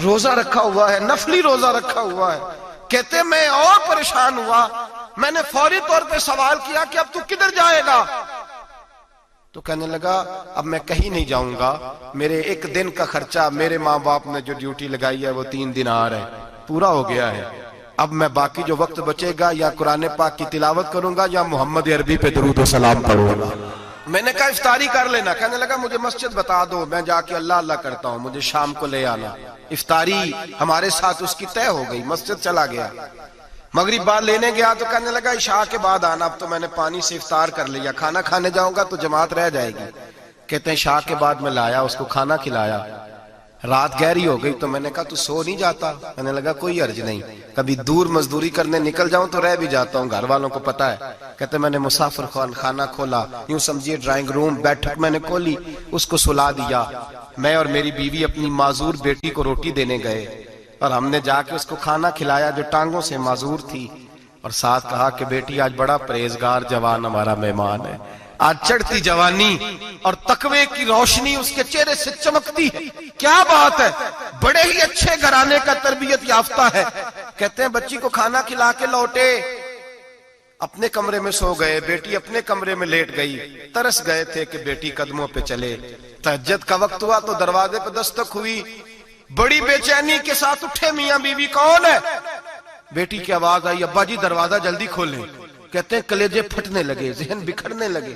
روزہ رکھا ہوا ہے، نفلی روزہ رکھا ہوا ہے. کہتے میں اور پریشان ہوا، میں نے فوری طور پہ سوال کیا کہ اب تو کدھر جائے گا؟ تو کہنے لگا اب میں کہیں نہیں جاؤں گا، میرے ایک دن کا خرچہ میرے ماں باپ نے جو ڈیوٹی لگائی ہے وہ 3 دینار ہے، پورا ہو گیا ہے. اب میں باقی جو وقت بچے گا یا قرآن پاک کی تلاوت کروں گا یا محمد عربی پہ درود و سلام پڑھوں گا. میں نے کہا افطاری کر لینا. کہنے لگا مجھے مسجد بتا دو، میں جا کے اللہ اللہ کرتا ہوں، مجھے شام کو لے آنا. افطاری ہمارے ساتھ اس کی طے ہو گئی، مسجد چلا گیا. مغرب بعد لینے گیا تو کہنے لگا عشاء کے بعد آنا، اب تو میں نے پانی سے افطار کر لیا، کھانا کھانے جاؤں گا تو جماعت رہ جائے گی. کہتے ہیں عشاء کے بعد میں لایا، اس کو کھانا کھلایا. رات گہری ہو گئی تو میں نے کہا تو سو نہیں جاتا؟ کہنے لگا کوئی عرض نہیں، کبھی دور مزدوری کرنے نکل جاؤں تو رہ بھی جاتا ہوں، گھر والوں کو پتا ہے. کہتے میں نے مسافر خانہ کھولا، یوں سمجھیے ڈرائنگ روم بیٹھک میں نے کھولی، اس کو سلا دیا. میں اور میری بیوی اپنی معذور بیٹی کو روٹی دینے گئے اور ہم نے جا کے اس کو کھانا کھلایا جو ٹانگوں سے معذور تھی، اور ساتھ کہا کہ بیٹی آج بڑا پرہیزگار جوان ہمارا مہمان ہے. آج چڑھتی جوانی اور تقوی کی روشنی اس کے چہرے سے چمکتی ہے. کیا بات ہے، بڑے ہی اچھے گھرانے کا تربیت یافتہ ہے. کہتے ہیں بچی کو کھانا کھلا کے لوٹے، اپنے کمرے میں سو گئے، بیٹی اپنے کمرے میں لیٹ گئی. ترس گئے تھے کہ بیٹی قدموں پہ چلے. تہجد کا وقت ہوا تو دروازے پہ دستک ہوئی. بڑی بے چینی کے ساتھ اٹھے میاں بیوی، کون ہے؟ بیٹی کی آواز آئی ابا جی دروازہ جلدی کھولیں. کہتے ہیں کلیجے پھٹنے لگے، ذہن بکھرنے لگے.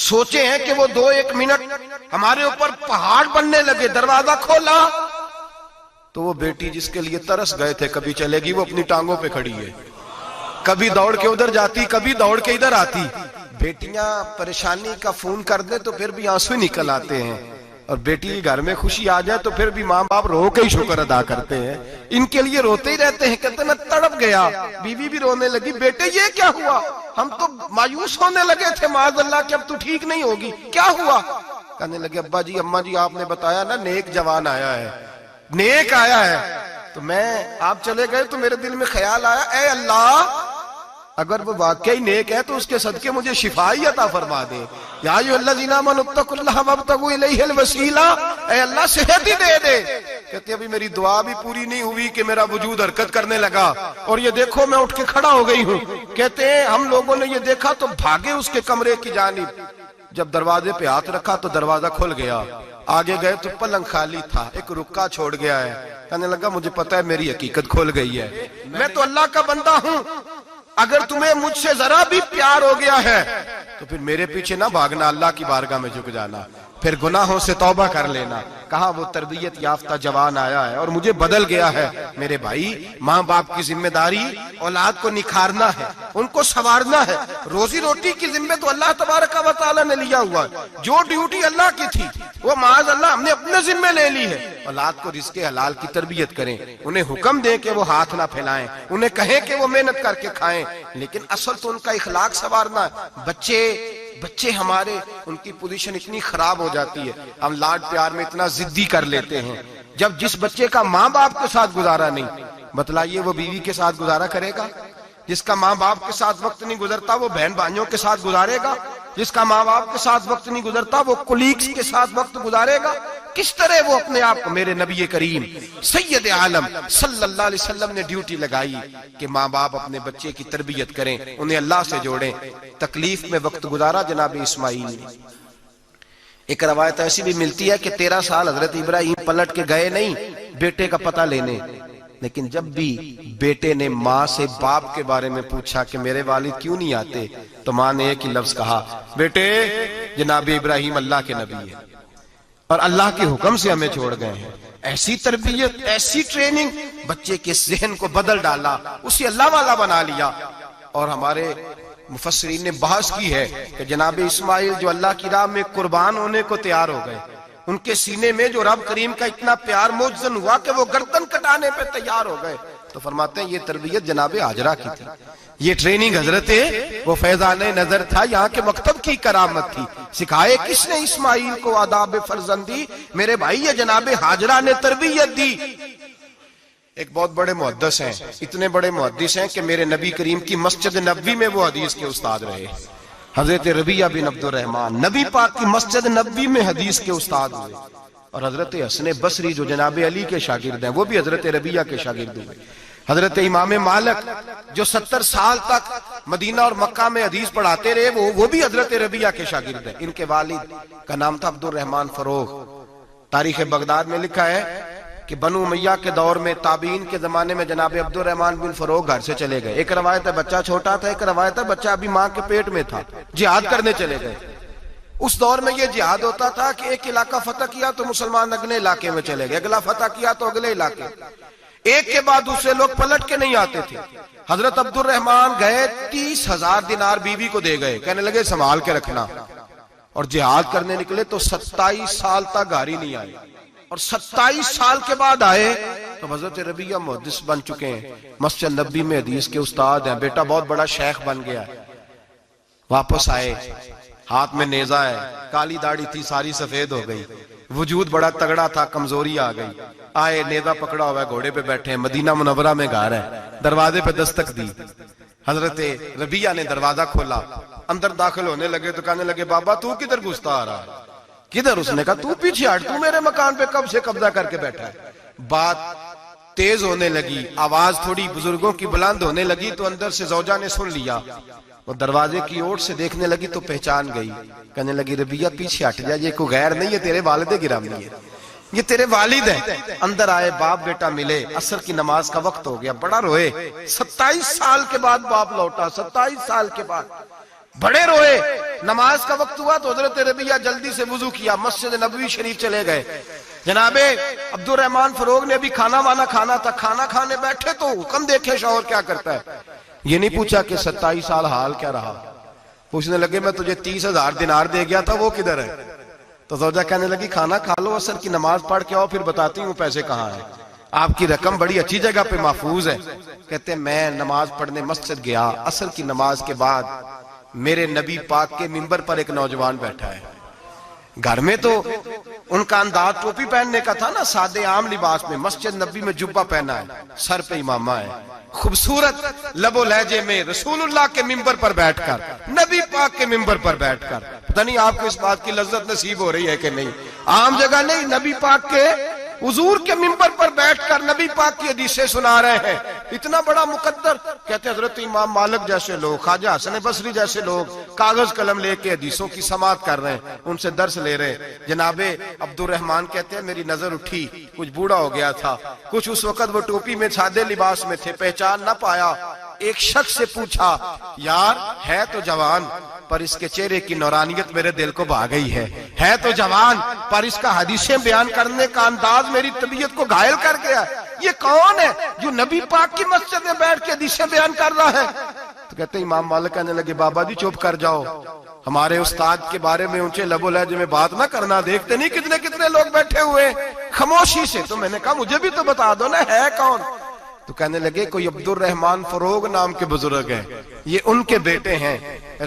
سوچے ہیں کہ وہ 2-1 منٹ ہمارے اوپر پہاڑ بننے لگے. دروازہ کھولا تو وہ بیٹی جس کے لیے ترس گئے تھے کبھی چلے گی، وہ اپنی ٹانگوں پہ کھڑی ہے. کبھی دوڑ کے ادھر جاتی، کبھی دوڑ کے ادھر آتی. بیٹیاں پریشانی کا فون کر دیں تو پھر بھی آنسو نکل آتے ہیں، اور بیٹی گھر میں خوشی آ جائے تو پھر بھی ماں باپ رو کے ہی شکر ادا کرتے ہیں. ان کے لیے روتے ہی رہتے ہیں. کہتے ہیں میں تڑپ گیا. بیوی بھی رونے لگی، بیٹے یہ کیا ہوا؟ ہم تو مایوس ہونے لگے تھے معاذ اللہ کہ اب تو ٹھیک نہیں ہوگی، کیا ہوا؟ کہنے لگے ابا جی اماں جی آپ نے بتایا نا نیک جوان آیا ہے، نیک آیا ہے، تو میں آپ چلے گئے تو میرے دل میں خیال آیا اے اللہ اگر وہ واقعی نیک ہے تو اس کے صدقے مجھے شفائی عطا فرما دے. یا ایھا الذین آمنوا اتقوا اللہ وابتغوا الیہ الوسیلہ، اے اللہ صحت ہی دے دے. کہتے ابھی میری دعا بھی پوری نہیں ہوئی کہ میرا وجود حرکت کرنے لگا، اور یہ دیکھو میں اٹھ کے کھڑا ہو گئی ہوں. کہتے ہیں ہم لوگوں نے یہ دیکھا تو بھاگے اس کے کمرے کی جانب. جب دروازے پہ ہاتھ رکھا تو دروازہ کھل گیا. آگے گئے تو پلنگ خالی تھا، ایک رکا چھوڑ گیا ہے. کہنے لگا مجھے پتا ہے میری حقیقت کھل گئی ہے، میں تو اللہ کا بندہ ہوں. اگر تمہیں مجھ سے ذرا بھی پیار ہو گیا ہے تو پھر میرے پیچھے نہ بھاگنا، اللہ کی بارگاہ میں جھک جانا، پھر گناہوں سے توبہ کر لینا. کہا وہ تربیت یافتہ جوان آیا ہے اور مجھے بدل گیا ہے. میرے بھائی ماں باپ کی ذمہ داری اولاد کو نکھارنا ہے، ان کو سنوارنا ہے. روزی روٹی کی ذمہ تو اللہ تبارک و تعالیٰ نے لیا ہوا ہے. جو ڈیوٹی اللہ کی تھی وہ معاذ اللہ ہم نے اپنے ذمہ لے لی ہے. اولاد کو رزق حلال کی تربیت کریں، انہیں حکم دیں کہ وہ ہاتھ نہ پھیلائیں، انہیں کہیں کہ وہ محنت کر کے کھائیں، لیکن اصل تو ان کا اخلاق سنوارنا ہے. بچے ہمارے ان کی پوزیشن اتنی خراب ہو جاتی ہے، ہم لاڈ پیار میں اتنا ضدی کر لیتے ہیں. جب جس بچے کا ماں باپ کے ساتھ گزارا نہیں، بتلائیے وہ بیوی کے ساتھ گزارا کرے گا؟ جس کا ماں باپ کے ساتھ وقت نہیں گزرتا وہ بہن بھائیوں کے ساتھ گزارے گا؟ جس کا ماں باپ کے ساتھ وقت نہیں گزرتا وہ کولیگز کے ساتھ وقت گزارے گا؟ کس طرح وہ اپنے آپ کو، میرے نبی کریم سید عالم صلی اللہ علیہ وسلم نے ڈیوٹی لگائی کہ ماں باپ اپنے بچے کی تربیت کریں، انہیں اللہ سے جوڑیں. تکلیف میں وقت گزارا جناب اسماعیل نے. ایک روایت ایسی بھی ملتی ہے کہ 13 سال حضرت ابراہیم پلٹ کے گئے نہیں بیٹے کا پتہ لینے، لیکن جب بھی بیٹے نے ماں سے باپ کے بارے میں پوچھا کہ میرے والد کیوں نہیں آتے تو ماں نے ایک ہی لفظ کہا، بیٹے جناب ابراہیم اللہ کے نبی ہے اور اللہ کے حکم سے ہمیں چھوڑ گئے ہیں. ایسی تربیت، ایسی ٹریننگ بچے کے ذہن کو بدل ڈالا، اسے اللہ والا بنا لیا. اور ہمارے مفسرین نے بحث کی ہے کہ جناب اسماعیل جو اللہ کی راہ میں قربان ہونے کو تیار ہو گئے، ان کے سینے میں جو رب کریم کا اتنا پیار موجزن ہوا کہ وہ گردن کٹانے پہ تیار ہو گئے. تو فرماتے ہیں یہ تربیت جناب حاجرہ کی تھی، یہ ٹریننگ حضرت وہ فیضان نظر تھا، یہاں کے مکتب کی کرامت تھی. سکھائے کس نے اسماعیل کو آداب فرزندی؟ میرے بھائی یہ جناب حاجرہ نے تربیت دی. ایک بہت بڑے محدث ہیں، اتنے بڑے محدث ہیں کہ میرے نبی کریم کی مسجد نبوی میں وہ حدیث کے استاد رہے. حضرت ربیعہ بن عبد الرحمن نبی پاک کی مسجد نبوی میں حدیث کے استاد ہوئے. اور حضرت حسن بصری جو جناب علی کے شاگرد ہیں وہ بھی حضرت ربیہ کے شاگرد ہوئے. حضرت امام مالک جو 70 سال تک مدینہ اور مکہ میں حدیث پڑھاتے رہے وہ بھی حضرت ربیہ کے شاگرد ہیں. ان کے والد کا نام تھا عبد الرحمن فروغ. تاریخ بغداد میں لکھا ہے کہ بنو امیہ کے دور میں تابعین کے زمانے میں جناب عبد الرحمن بن فروغ گھر سے چلے گئے. ایک روایت ہے بچہ چھوٹا تھا, ایک روایت ہے بچہ ابھی ماں کے پیٹ میں تھا, جہاد کرنے چلے گئے. اس دور میں یہ جہاد ہوتا تھا کہ ایک علاقہ فتح کیا تو مسلمان اگلے علاقے میں چلے گئے, اگلا فتح کیا تو اگلے علاقے, ایک کے بعد دوسرے لوگ پلٹ کے نہیں آتے تھے. حضرت عبد الرحمن گئے 30,000 دینار بیوی کو دے گئے, کہنے لگے سنبھال کے رکھنا. اور جہاد کرنے نکلے تو 27 سال تک گھر نہیں آئے, اور 27 سال کے بعد آئے تو حضرت ربیہ محدث بن چکے ہیں, مسجد نبی میں حدیث کے استاد ہیں, بیٹا بہت بڑا شیخ بن گیا. واپس آئے, ہاتھ میں نیزہ ہے, کالی داڑھی تھی ساری سفید ہو گئی, وجود بڑا تگڑا تھا, کمزوری آ گئی. آئے, نیزہ پکڑا ہوا ہے, گھوڑے پہ بیٹھے ہیں, مدینہ منورہ میں گھر ہے, دروازے پہ دستک دی. حضرت ربیہ نے دروازہ کھولا, اندر داخل ہونے لگے تو کہنے لگے بابا تو کدھر گھستا آ رہا ہے؟ کدھر؟ اس نے کہا تو پیچھے ہٹ, تو میرے مکان پہ کب سے قبضہ کر کے بیٹھا ہے. بات تیز ہونے لگی, آواز تھوڑی بزرگوں کی بلند ہونے لگی تو اندر سے زوجہ نے سن لیا. وہ دروازے کی اوٹ سے دیکھنے لگی تو پہچان گئی, کہنے لگی ربیہ پیچھے ہٹ جا, یہ کوئی غیر نہیں, یہ تیرے والد گرامی ہے, یہ تیرے والد ہیں. اندر آئے, باپ بیٹا ملے, عصر کی نماز کا وقت ہو گیا, بڑا روئے. 27 سال کے بعد باپ لوٹا, 27 سال کے بعد بڑے روئے. نماز کا وقت ہوا تو حضرت ربیہ جلدی سے وضو کیا, مسجد نبوی شریف چلے گئے. جناب عبد الرحمن فروغ نے بھی کھانا وانا کھانا تھا, کھانا کھانے بیٹھے تو حکم دیکھے شوہر کیا کرتا ہے. یہ نہیں پوچھا کہ 27 سال حال کیا رہا, پوچھنے لگے میں تجھے 30,000 دینار دے گیا تھا, وہ کدھر ہے؟ تو زوجہ کہنے لگی کھانا کھا لو, عصر کی نماز پڑھ کے آؤ, پھر بتاتی ہوں پیسے کہاں ہیں, آپ کی رقم بڑی اچھی جگہ پہ محفوظ ہے. کہتے ہیں میں نماز پڑھنے مسجد گیا, عصر کی نماز کے بعد میرے نبی پاک کے منبر پر ایک نوجوان بیٹھا ہے. گھر میں تو ان کا انداز ٹوپی پہننے کا تھا نا, سادے عام لباس میں, مسجد نبی میں جبہ پہنا ہے, سر پہ امامہ ہے, خوبصورت لب و لہجے میں رسول اللہ کے منبر پر بیٹھ کر, نبی پاک کے منبر پر بیٹھ کر, پتہ نہیں آپ کو اس بات کی لذت نصیب ہو رہی ہے کہ نہیں, عام جگہ نہیں, نبی پاک کے حضور کے منبر پر بیٹھ کر نبی پاک کی حدیثیں سنا رہے ہیں. اتنا بڑا مقدر. کہتے حضرت امام مالک جیسے لوگ, خواجہ حسن بصری جیسے لوگ کاغذ قلم لے کے حدیثوں کی سماعت کر رہے ہیں, ان سے درس لے رہے ہیں. جناب عبد الرحمن کہتے ہیں میری نظر اٹھی, کچھ بوڑھا ہو گیا تھا, کچھ اس وقت وہ ٹوپی میں سادے لباس میں تھے, پہچان نہ پایا. ایک شخص سے پوچھا یار ہے تو جوان پر اس کے چہرے کی نورانیت میرے دل کو بھا گئی ہے تو جوان پر اس کا حدیثیں بیان کرنے کا انداز میری طبیعت کو گھائل کر گیا. یہ کون ہے جو نبی پاک کی مسجد میں بیٹھ کے حدیثیں بیان کر رہا ہے؟ تو کہتے امام مالک کہنے لگے بابا جی چپ کر جاؤ, ہمارے استاد کے بارے میں اونچے لب و لہجے میں بات نہ کرنا, دیکھتے نہیں کتنے کتنے لوگ بیٹھے ہوئے خاموشی سے. تو میں نے کہا مجھے بھی تو بتا دو نا ہے کون. تو کہنے لگے کوئی عبد الرحمن فروغ نام کے بزرگ ہیں, یہ ان کے بیٹے ہیں,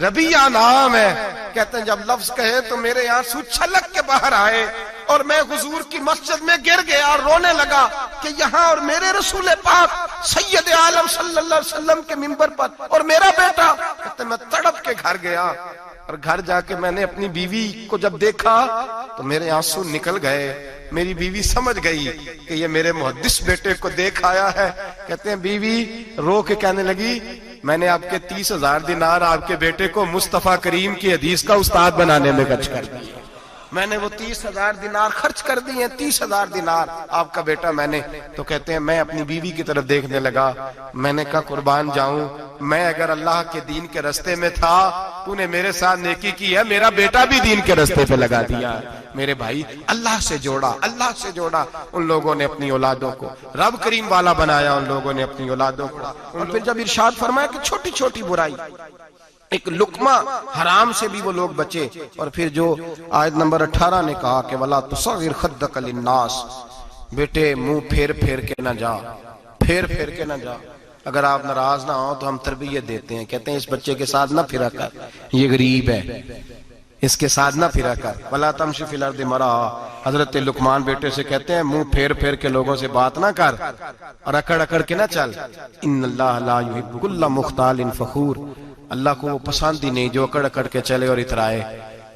ربیہ نام ہے. کہتے ہیں جب لفظ کہے تو میرے آنسو چھلک کے باہر آئے اور میں حضور کی مسجد میں گر گیا اور رونے لگا کہ یہاں اور میرے رسول پاک سید عالم صلی اللہ علیہ وسلم کے منبر پر اور میرا بیٹا. کہتے ہیں میں تڑپ کے گھر گیا اور گھر جا کے میں نے اپنی بیوی کو جب دیکھا تو میرے آنسو نکل گئے. میری بیوی سمجھ گئی کہ یہ میرے محدث بیٹے کو دیکھ آیا ہے. کہتے ہیں بیوی رو کے کہنے لگی میں نے آپ کے 30,000 دینار آپ کے بیٹے کو مصطفیٰ کریم کی حدیث کا استاد بنانے میں خرچ کر دیے. میں نے وہ 30,000 دینار خرچ کر دیے, 30,000 دینار آپ کا بیٹا میں نے. تو کہتے ہیں میں اپنی بیوی کی طرف دیکھنے لگا, میں نے کہا قربان جاؤں, میں اگر اللہ کے دین کے رستے میں تھا تو نے میرے ساتھ نیکی کی ہے, میرا بیٹا بھی دین کے رستے پہ لگا دیا. میرے بھائی اللہ سے جوڑا, اللہ سے جوڑا. ان لوگوں نے اپنی اولادوں کو رب کریم والا بنایا, ان لوگوں نے اپنی اولادوں کو. اور پھر جب ارشاد فرمایا کہ چھوٹی چھوٹی برائی, ایک لقمہ حرام سے بھی وہ لوگ بچے. اور پھر جو آیت نمبر 18 نے کہا کہ وَلَا تُصَغِّرْ خَدَّكَ لِلنَّاسِ, بیٹے منہ پھیر پھیر کے نہ جا, پھیر پھیر کے نہ جا. اگر آپ ناراض نہ ہوں تو ہم تربیت دیتے ہیں, کہتے ہیں اس بچے کے ساتھ نہ پھرا کر, یہ غریب ہے, اس کے ساتھ نہ پھرا کر. وَلَا تَمْشِ فِي الْأَرْضِ مَرَحًا, حضرت لقمان بیٹے سے کہتے ہیں منہ پھیر پھیر کے لوگوں سے بات نہ کر اور اکڑ اکڑ کے نہ چل. إِنَّ اللَّهَ لَا يُحِبُّ كُلَّ مُخْتَالٍ فَخُورٍ, اللہ کو وہ پسند ہی نہیں جو اکڑ اکڑ کے چلے اور اترائے.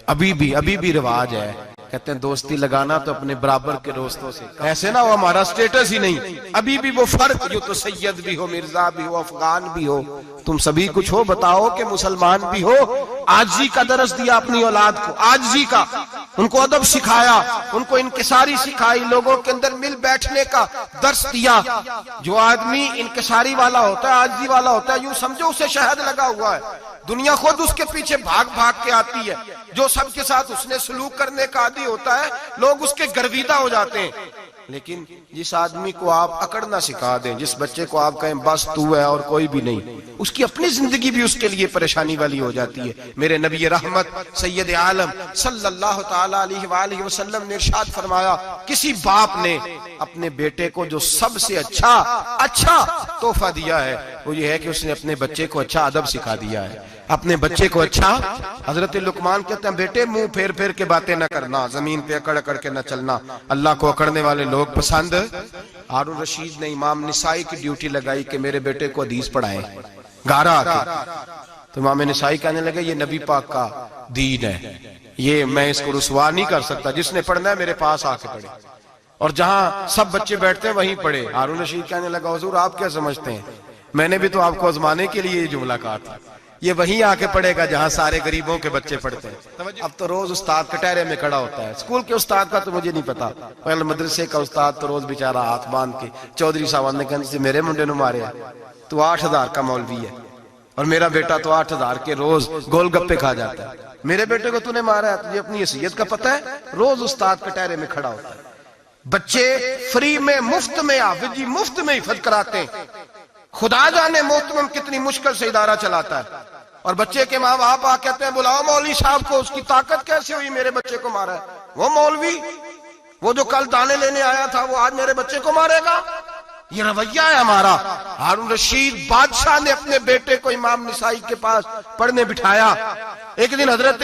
ابھی بھی رواج ہے کہتے ہیں دوستی لگانا تو اپنے برابر کے دوستوں سے، ایسے نہ وہ ہمارا سٹیٹس ہی نہیں، ابھی بھی وہ فرق جو تو سید بھی ہو، مرزا بھی ہو، افغان بھی ہو، تم سبھی کچھ ہو، بتاؤ کہ مسلمان بھی ہو۔ عاجزی کا درس دیا اپنی اولاد کو، عاجزی کا، ان کو ادب سکھایا، ان کو انکساری سکھائی، لوگوں کے اندر مل بیٹھنے کا درس دیا۔ جو آدمی انکساری والا ہوتا ہے، عاجزی والا ہوتا ہے، یوں سمجھو اسے شہد لگا ہوا ہے، دنیا خود اس کے پیچھے بھاگ بھاگ کے آتی ہے۔ جو سب کے ساتھ اس نے سلوک کرنے کا عادی ہوتا ہے، لوگ اس کے گرویدہ ہو جاتے ہیں۔ لیکن جس آدمی کو آپ اکڑنا سکھا دیں، جس بچے کو آپ کہیں بس تو ہے اور کوئی بھی نہیں، اس کی اپنی زندگی بھی اس کے لیے پریشانی والی ہو جاتی ہے۔ میرے نبی رحمت سید عالم صلی اللہ تعالی علیہ وآلہ وسلم نے ارشاد فرمایا، کسی باپ نے اپنے بیٹے کو جو سب سے اچھا تحفہ دیا ہے وہ یہ ہے کہ اس نے اپنے بچے کو اچھا ادب سکھا دیا ہے، اپنے بچے کو اچھا۔ حضرت لقمان کہتے ہیں بیٹے منہ پھیر پھیر کے باتیں نہ کرنا، زمین پہ اکڑ اکڑ کے نہ چلنا، اللہ کو اکڑنے والے لوگ پسند۔ ہارون رشید نے امام نسائی کی ڈیوٹی لگائی کہ میرے بیٹے کو حدیث پڑھائے گھر آ کے، تو امام نسائی کہنے لگے یہ نبی پاک کا دین ہے، یہ میں اس کو رسوا نہیں کر سکتا، جس نے پڑھنا ہے میرے پاس آ کے پڑھے، اور جہاں سب بچے بیٹھتے ہیں وہیں پڑھے۔ ہارون رشید کہنے لگا حضور آپ کیا سمجھتے ہیں، میں نے بھی تو آپ کو آزمانے کے لیے یہ جملہ کہا تھا، یہ وہیں آ کے پڑھے گا جہاں سارے غریبوں کے بچے پڑھتے ہیں۔ اب تو روز استاد کٹہرے میں کھڑا ہوتا ہے، اسکول کے استاد کا تو مجھے نہیں پتا، پہلے مدرسے کا استاد تو روز بیچارہ ہاتھ باندھ کے چودھری صاحب نے کہا میرے منڈے نو مارے تو 8,000 کا مولوی ہے، اور میرا بیٹا تو 8,000 کے روز گول گپے کھا جاتا ہے، میرے بیٹے کو تو نے مارا ہے، تجھے اپنی حیثیت کا پتہ ہے؟ روز استاد کٹہرے میں کھڑا ہوتا ہے۔ بچے فری میں، مفت میں، حافظ جی مفت میں حفظ کراتے ہیں، خدا جانے محترم کتنی مشکل سے ادارہ چلاتا ہے، اور بچے کے ماں باپ آ کہتے ہیں بلاؤ مولوی صاحب کو، اس کی طاقت کیسے ہوئی میرے بچے کو مارا ہے؟ وہ مولوی وہ جو کل دانے لینے آیا تھا وہ آج میرے بچے کو مارے گا؟ یہ رویہ ہے ہمارا۔ ہارون رشید بادشاہ نے اپنے بیٹے کو امام نسائی کے پاس پڑھنے بٹھایا۔ ایک دن حضرت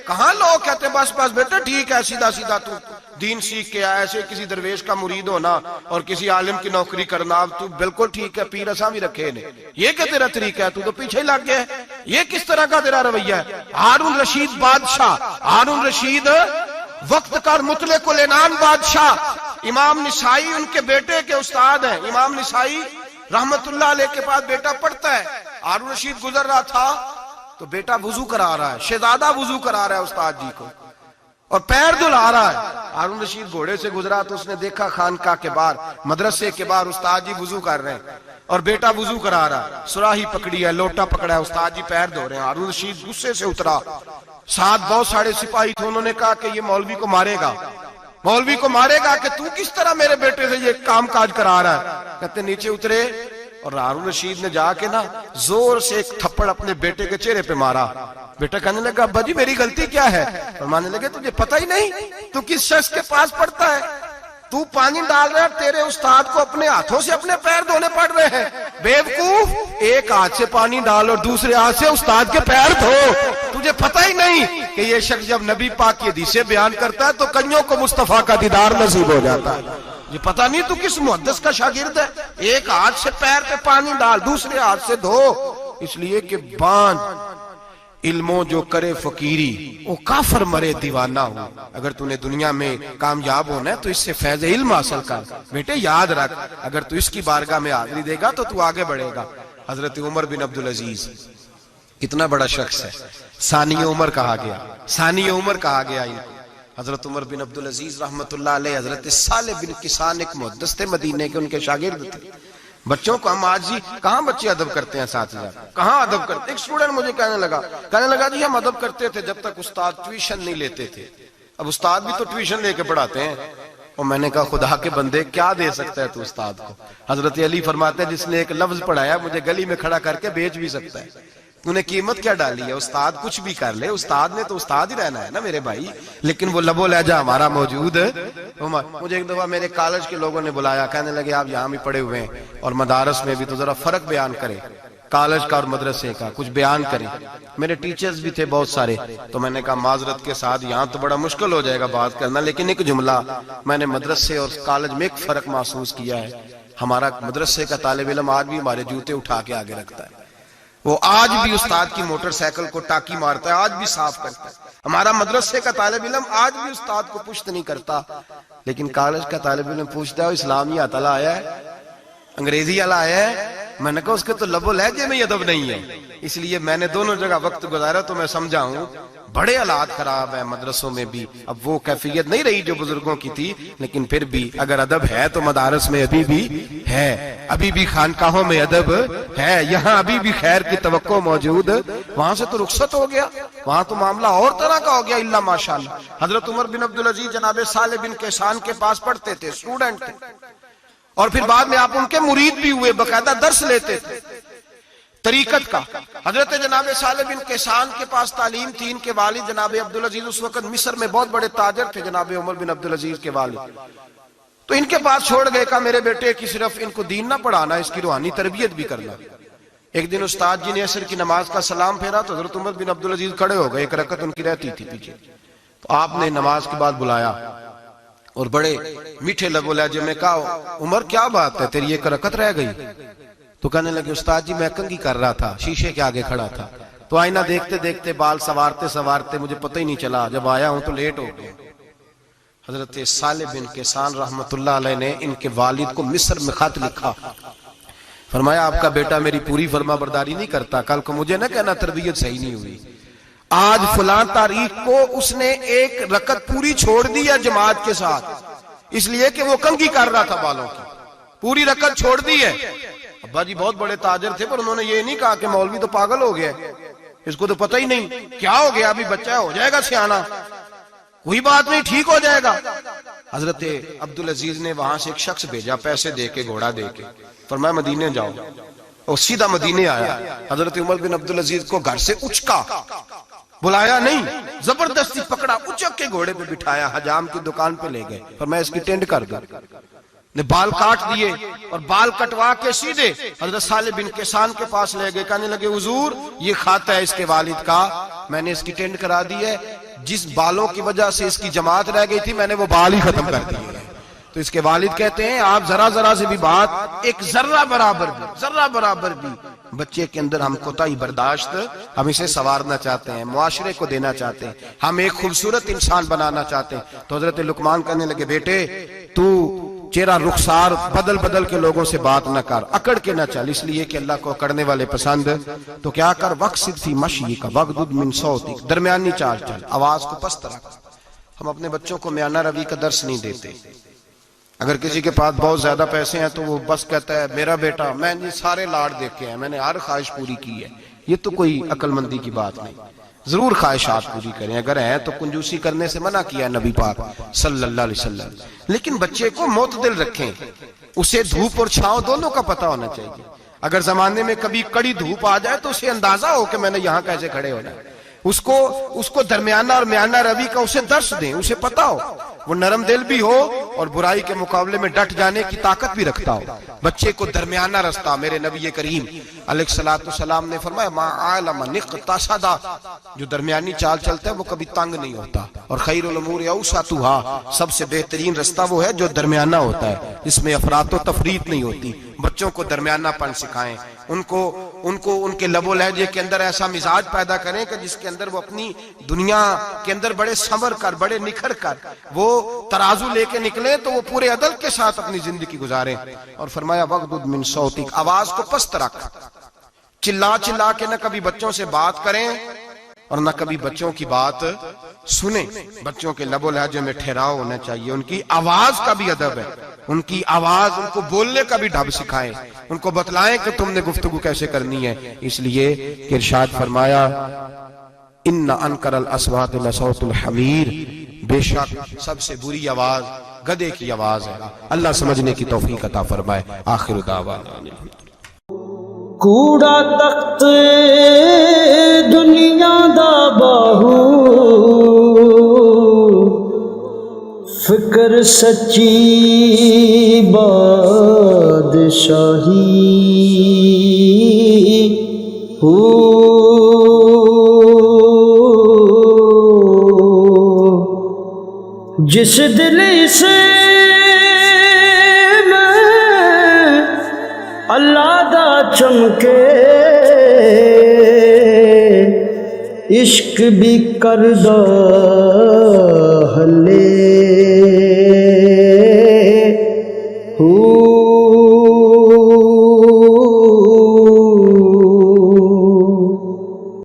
کہاں لوگ کہتے بس بس بیٹا ٹھیک ہے، سیدھا سیدھا تو دین سیکھ کے آیا، ایسے کسی درویش کا مرید ہونا اور کسی عالم کی نوکری کرنا، اب تو بالکل ٹھیک ہے، پیر اساں بھی رکھے نے، یہ کہ تیرا طریقہ ہے، تو پیچھے ہی لگ گیا ہے، یہ کس طرح کا تیرا رویہ ہے؟ ہارون رشید بادشاہ، ہارون رشید وقت کا مطلق العنان بادشاہ، امام نسائی ان کے بیٹے کے استاد ہیں، امام نسائی رحمت اللہ علیہ کے پاس بیٹا پڑھتا ہے، ہارون رشید گزر رہا تھا تو بیٹا وضو کرا رہا ہے، شہزادہ وضو کرا رہا ہے استاد جی کو، اور پیر دھلا رہا ہے۔ ہارون رشید گھوڑے سے گزرا تو اس نے دیکھا خانقاہ کے باہر، مدرسے کے باہر استاد جی وضو کر رہے ہیں اور بیٹا وضو کرا رہا ہے، سراہی پکڑی ہے، لوٹا پکڑا ہے، استاد جی پیر دھو رہے ہیں۔ ہارون رشید غصے سے اترا، ساتھ بہت سارے سپاہی تھے، انہوں نے کہا کہ یہ مولوی کو مارے گا، مولوی کو مارے گا کہ تو کس طرح میرے بیٹے سے یہ کام کاج کرا رہا ہے؟ کہتے نیچے اترے اور ہارون رشید نے جا کے نا زور سے ایک تھپڑ اپنے بیٹے کے چہرے پہ مارا۔ بیٹا کہنے لگا ابا جی میری غلطی کیا ہے؟ فرمانے لگے تجھے پتہ ہی نہیں تو کس شخص کے پاس پڑھتا ہے؟ تو پانی ڈال رہا ہے، تیرے استاد کو اپنے ہاتھوں سے اپنے پیر دھونے پڑ رہے ہیں، بیوقوف، ایک ہاتھ سے پانی ڈال اور دوسرے ہاتھ سے استاد کے پیر دھو، تجھے پتہ ہی نہیں کہ یہ شخص جب نبی پاک کی حدیثیں بیان کرتا ہے تو کئیوں کو مصطفیٰ کا دیدار نصیب ہو جاتا ہے۔ یہ پتہ نہیں تو کس محدث کا شاگرد ہے، ایک ہاتھ سے پیر پہ پانی ڈال دوسرے ہاتھ سے دھو، اس لیے کہ بان علموں جو کرے فقیری وہ کافر مرے دیوانہ ہو۔ اگر تو نے دنیا میں کامیاب ہونا ہے تو اس سے فیض علم حاصل کر، بیٹے یاد رکھ، اگر تو اس کی بارگاہ میں حاضری دے گا تو تو آگے بڑھے گا۔ حضرت عمر بن عبدالعزیز کتنا بڑا شخص ہے، ثانی عمر کہا گیا، ثانی عمر کہا گیا۔ حضرت عمر بن عبدالعزیز رحمت اللہ علیہ، حضرت صالح بن کسان ایک محدث تھے مدینے کے، ان کے شاگرد تھے۔ بچوں کو ہم آج ہی کہاں بچے ادب کرتے ہیں، اساتذہ کہاں ادب کرتے؟ ایک اسٹوڈنٹ مجھے کہنے لگا جی ہم ادب کرتے تھے جب تک استاد ٹیوشن نہیں لیتے تھے، اب استاد بھی تو ٹیوشن لے کے پڑھاتے ہیں۔ اور میں نے کہا خدا کے بندے کیا دے سکتا ہے تو استاد کو؟ حضرت علی فرماتے ہیں جس نے ایک لفظ پڑھایا مجھے گلی میں کھڑا کر کے بیچ بھی سکتا ہے، تو نے قیمت کیا ڈالی ہے؟ استاد کچھ بھی کر لے، استاد نے تو استاد ہی رہنا ہے نا میرے بھائی، لیکن وہ لب و لہجہ ہمارا موجود ہے۔ مجھے ایک دفعہ میرے کالج کے لوگوں نے بلایا، کہنے لگے آپ یہاں بھی پڑھے ہوئے ہیں اور مدارس میں بھی، تو ذرا فرق بیان کریں کالج کا اور مدرسے کا، کچھ بیان کریں۔ میرے ٹیچرز بھی تھے بہت سارے، تو میں نے کہا معذرت کے ساتھ یہاں تو بڑا مشکل ہو جائے گا بات کرنا، لیکن ایک جملہ میں نے مدرسے اور کالج میں ایک فرق محسوس کیا ہے۔ ہمارا مدرسے کا طالب علم آج بھی ہمارے جوتے اٹھا کے آگے رکھتا ہے، وہ آج بھی استاد کی موٹر سائیکل کو ٹاکی مارتا ہے، آج بھی صاف کرتا ہے۔ ہمارا مدرسے کا طالب علم آج بھی استاد کو پشت نہیں کرتا، لیکن کالج کا طالب علم پوچھتا ہے اسلامی اطلاع آیا ہے، انگریزی والا آیا ہے؟ میں نے کہا اس کے تو لب و لہجے میں ادب نہیں ہے۔ اس لیے میں نے دونوں جگہ وقت گزارا تو میں سمجھا ہوں بڑے حالات خراب ہیں مدرسوں میں بھی۔ اب وہ کیفیت نہیں رہی جو بزرگوں کی تھی، لیکن پھر بھی اگر ادب ہے تو مدارس میں ابھی بھی ہے، ابھی بھی خانقاہوں میں ادب ہے، یہاں ابھی بھی خیر کی توقع موجود۔ وہاں سے تو رخصت ہو گیا، وہاں تو معاملہ اور طرح کا ہو گیا، الا ماشاءاللہ۔ حضرت عمر بن عبدالعزیز جناب صالح بن کیسان کے پاس پڑھتے تھے، اسٹوڈنٹ تھے، اور پھر بعد میں آپ ان کے مرید بھی ہوئے، باقاعدہ درس لیتے تھے طریقت کا۔ حضرت جناب صالح بن کیسان کے پاس تعلیم تھی، ان کے والد جناب عبدالعزیز اس وقت مصر میں بہت بڑے تاجر تھے، جناب عمر بن عبدالعزیز کے والد۔ تو ان کے پاس چھوڑ گئے، کہا میرے بیٹے کی صرف ان کو دین نہ پڑھانا، اس کی روحانی تربیت بھی کرنا۔ ایک دن استاد جی نے عصر کی نماز کا سلام پھیرا تو حضرت عمر بن عبدالعزیز کھڑے ہو گئے، ایک رکعت ان کی رہتی تھی پیچھے، تو آپ نے نماز کے بعد بلایا اور بڑے میٹھے لب و لہجے میں کہا عمر کیا بات ہے، تیری ایک رکعت رہ گئی؟ تو کہنے لگے استاد جی میں کنگھی کر رہا تھا، شیشے کے آگے کھڑا تھا، تو آئینہ دیکھتے دیکھتے بال سوارتے سوارتے مجھے پتہ ہی نہیں چلا، جب آیا ہوں تو لیٹ ہو گیا۔ حضرت صالح بن کیسان رحمت اللہ علیہ نے ان کے والد کو مصر میں خط لکھا، فرمایا آپ کا بیٹا میری پوری فرما برداری نہیں کرتا، کل کو مجھے نہ کہنا تربیت صحیح نہیں ہوئی۔ آج فلاں تاریخ کو اس نے ایک رکعت پوری چھوڑ دی ہے جماعت کے ساتھ، اس لیے کہ وہ کنگھی کر رہا تھا بالوں کی، پوری رکعت چھوڑ دی ہے۔ ابا جی بہت بڑے تاجر تھے، پر انہوں نے یہ نہیں کہا کہ مولوی تو پاگل ہو گیا، اس کو تو پتہ ہی نہیں کیا ہو گیا، ابھی بچہ ہو جائے گا سیانا، کوئی بات نہیں ٹھیک ہو جائے گا۔ حضرت عبدالعزیز نے وہاں سے ایک شخص بھیجا، پیسے دے کے، گھوڑا دے کے، فرمایا مدینے جاؤ، اور سیدھا مدینے آیا۔ حضرت عمر بن عبدالعزیز کو گھر سے اچکا، بلایا نہیں، زبردستی پکڑا، اچک کے گھوڑے پہ بٹھایا، حجام کی دکان پہ لے گئے، فرمایا اس کی ٹینڈ کر دو، نے بال کاٹ دیے اور بال کٹوا کے سیدھے حضرت صالح بن کیسان کے پاس لے گئے، کہنے لگے حضور یہ کھاتا ہے اس کے والد کا، میں نے اس کی ٹینڈ کرا دی ہے، جس بالوں کی وجہ سے اس کی جماعت رہ گئی تھی میں نے وہ بال ہی ختم کر دی ہے۔ تو اس کے والد کہتے ہیں آپ ذرا ذرا سے بھی بات، ایک ذرہ برابر بھی بچے کے اندر ہم کوتاہی برداشت، ہم اسے سنوارنا چاہتے ہیں، معاشرے کو دینا چاہتے ہیں، ہم ایک خوبصورت انسان بنانا چاہتے ہیں۔ تو حضرت لقمان کہنے لگے بیٹے تو چہرہ رخسار بدل بدل کے لوگوں سے بات نہ کر، اکڑ کے نہ چل، اس لیے کہ اللہ کو اکڑنے والے پسند۔ تو کیا کر وقصد فی مشی کا وغضض من صوتک، درمیانی چال چل، آواز کو پست رکھ۔ ہم اپنے بچوں کو میانہ روی کا درس نہیں دیتے۔ اگر کسی کے پاس بہت زیادہ پیسے ہیں تو وہ بس کہتا ہے میرا بیٹا، میں نے سارے لاڑ دیکھے ہیں، میں نے ہر خواہش پوری کی ہے، یہ تو کوئی عقل مندی کی بات نہیں۔ ضرور خواہشات پوری کریں، اگر ہیں تو کنجوسی کرنے سے منع کیا ہے نبی پاک صلی اللہ علیہ وسلم، لیکن بچے کو معتدل رکھیں، اسے دھوپ اور چھاؤں دونوں کا پتہ ہونا چاہیے۔ اگر زمانے میں کبھی کڑی دھوپ آ جائے تو اسے اندازہ ہو کہ میں نے یہاں کیسے کھڑے ہونا ہے، اس کو درمیانہ اور میانہ روی کا اسے درس دیں، اسے پتہ ہو، وہ نرم دل بھی ہو اور برائی کے مقابلے میں ڈٹ جانے کی طاقت بھی رکھتا ہو۔ بچے کو درمیانہ رستہ، میرے نبی کریم علیہ الصلوۃ والسلام نے فرمایا ما عالم نقتصد، جو درمیانی چال چلتا ہے وہ کبھی تنگ نہیں ہوتا، اور خیر الامور اوسطھا، سب سے بہترین رستہ وہ ہے جو درمیانہ ہوتا ہے، جس میں افراط و تفریط نہیں ہوتی۔ بچوں کو درمیانہ پن سکھائیں، ان کے لب و لہجے کے اندر ایسا مزاج پیدا کریں کہ جس کے اندر وہ اپنی دنیا کے اندر بڑے سنور کر، بڑے نکھر کر وہ ترازو لے کے نکلیں تو وہ پورے عدل کے ساتھ اپنی زندگی گزاریں۔ اور فرمایا وغضض من صوتک، آواز کو پست رکھ، چلا چلا کے نہ کبھی بچوں سے بات کریں اور نہ کبھی بچوں کی بات سنیں۔ بچوں کے لب و لہجے میں ٹھہراؤ ہونا چاہیے، ان کی آواز کا بھی ادب ہے، ان کی آواز، ان کو بولنے کا بھی ڈھب سکھائیں، ان کو بتلائیں کہ تم نے گفتگو کیسے کرنی ہے۔ اس لیے کہ ارشاد فرمایا ان انکر الاصوات لصوت الحمیر، بے شک سب سے بری آواز گدھے کی آواز ہے۔ اللہ سمجھنے کی توفیق عطا فرمائے۔ آخر دعوانا کوڑا تخت دنیا دا باہو، فکر سچی بادشاہی ہو، جس دل سے میں اللہ دا چمکے، عشق بھی کر دو